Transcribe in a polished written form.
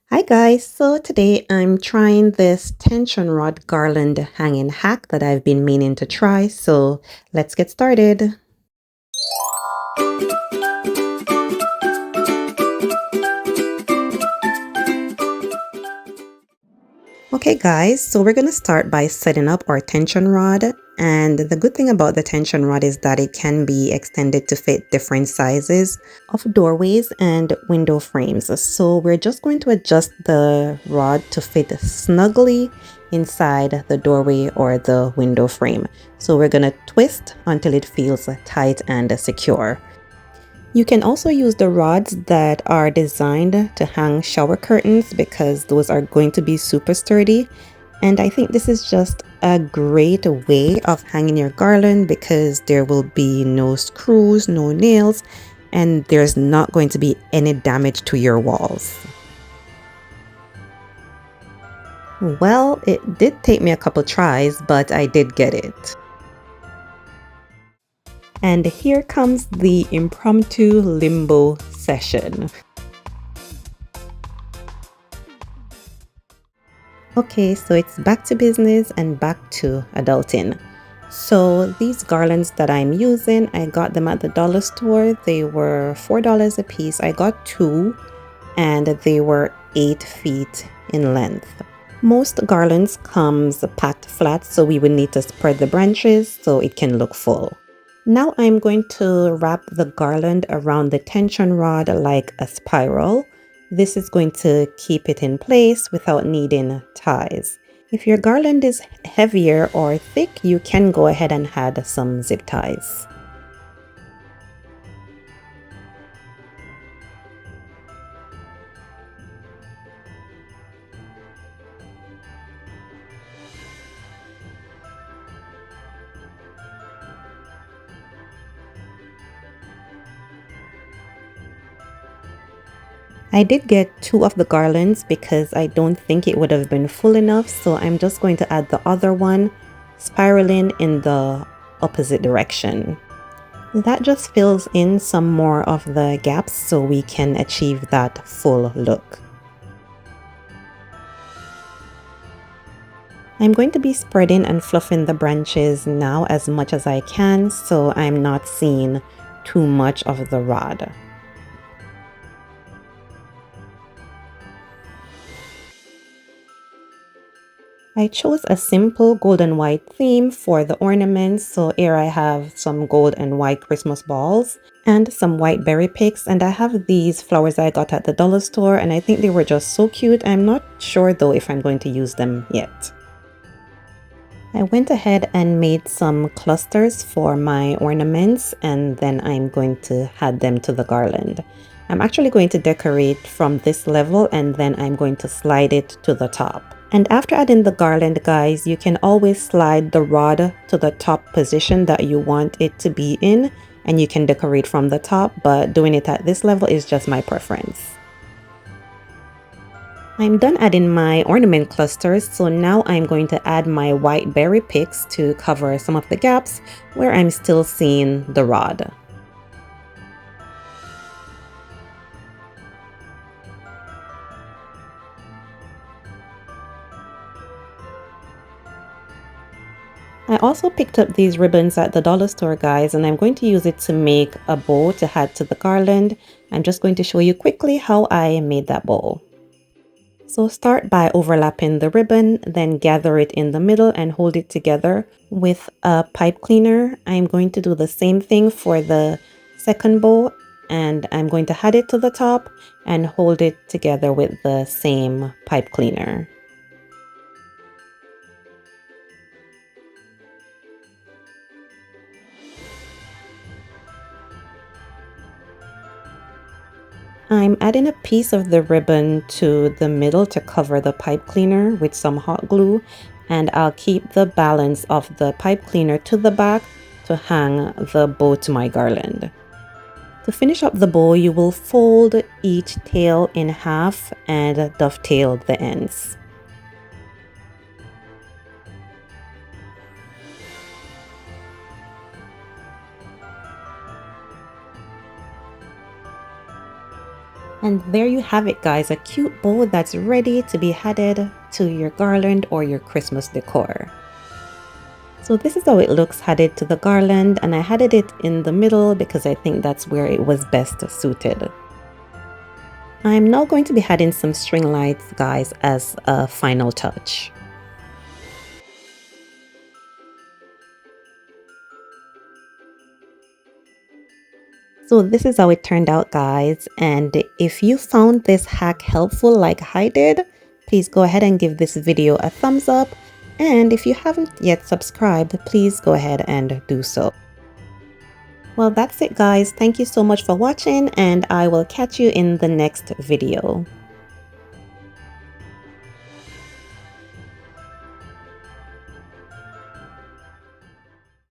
Hi guys, so today I'm trying this tension rod garland hanging hack that I've been meaning to try, so let's get started. Okay guys, so we're going to start by setting up our tension rod, and the good thing about the tension rod is that it can be extended to fit different sizes of doorways and window frames. So we're just going to adjust the rod to fit snugly inside the doorway or the window frame. So we're going to twist until it feels tight and secure. You can also use the rods that are designed to hang shower curtains because those are going to be super sturdy. And I think this is just a great way of hanging your garland because there will be no screws, no nails, and there's not going to be any damage to your walls. Well, it did take me a couple tries, but I did get it. And here comes the impromptu limbo session. Okay, so it's back to business and back to adulting. So these garlands that I'm using, I got them at the dollar store. They were $4 a piece. I got two and they were 8 feet in length. Most garlands comes packed flat, so we would need to spread the branches so it can look full. Now I'm going to wrap the garland around the tension rod like a spiral. This is going to keep it in place without needing ties. If your garland is heavier or thick, you can go ahead and add some zip ties. I did get two of the garlands because I don't think it would have been full enough, so I'm just going to add the other one, spiraling in the opposite direction. That just fills in some more of the gaps so we can achieve that full look. I'm going to be spreading and fluffing the branches now as much as I can so I'm not seeing too much of the rod. I chose a simple gold and white theme for the ornaments. So here I have some gold and white Christmas balls and some white berry picks. And I have these flowers I got at the dollar store and I think they were just so cute. I'm not sure though if I'm going to use them yet. I went ahead and made some clusters for my ornaments and then I'm going to add them to the garland. I'm actually going to decorate from this level and then I'm going to slide it to the top. And after adding the garland, guys, you can always slide the rod to the top position that you want it to be in and you can decorate from the top, but doing it at this level is just my preference. I'm done adding my ornament clusters, so now I'm going to add my white berry picks to cover some of the gaps where I'm still seeing the rod. I also picked up these ribbons at the dollar store, guys, and I'm going to use it to make a bow to add to the garland. I'm just going to show you quickly how I made that bow. So start by overlapping the ribbon, then gather it in the middle and hold it together with a pipe cleaner. I'm going to do the same thing for the second bow and I'm going to add it to the top and hold it together with the same pipe cleaner. I'm adding a piece of the ribbon to the middle to cover the pipe cleaner with some hot glue, and I'll keep the balance of the pipe cleaner to the back to hang the bow to my garland. To finish up the bow, you will fold each tail in half and dovetail the ends. And there you have it, guys, a cute bow that's ready to be added to your garland or your Christmas decor. So this is how it looks added to the garland, and I added it in the middle because I think that's where it was best suited. I'm now going to be adding some string lights, guys, as a final touch. So this is how it turned out, guys, and if you found this hack helpful like I did, please go ahead and give this video a thumbs up, and if you haven't yet subscribed, please go ahead and do so. Well, that's it, guys. Thank you so much for watching, and I will catch you in the next video.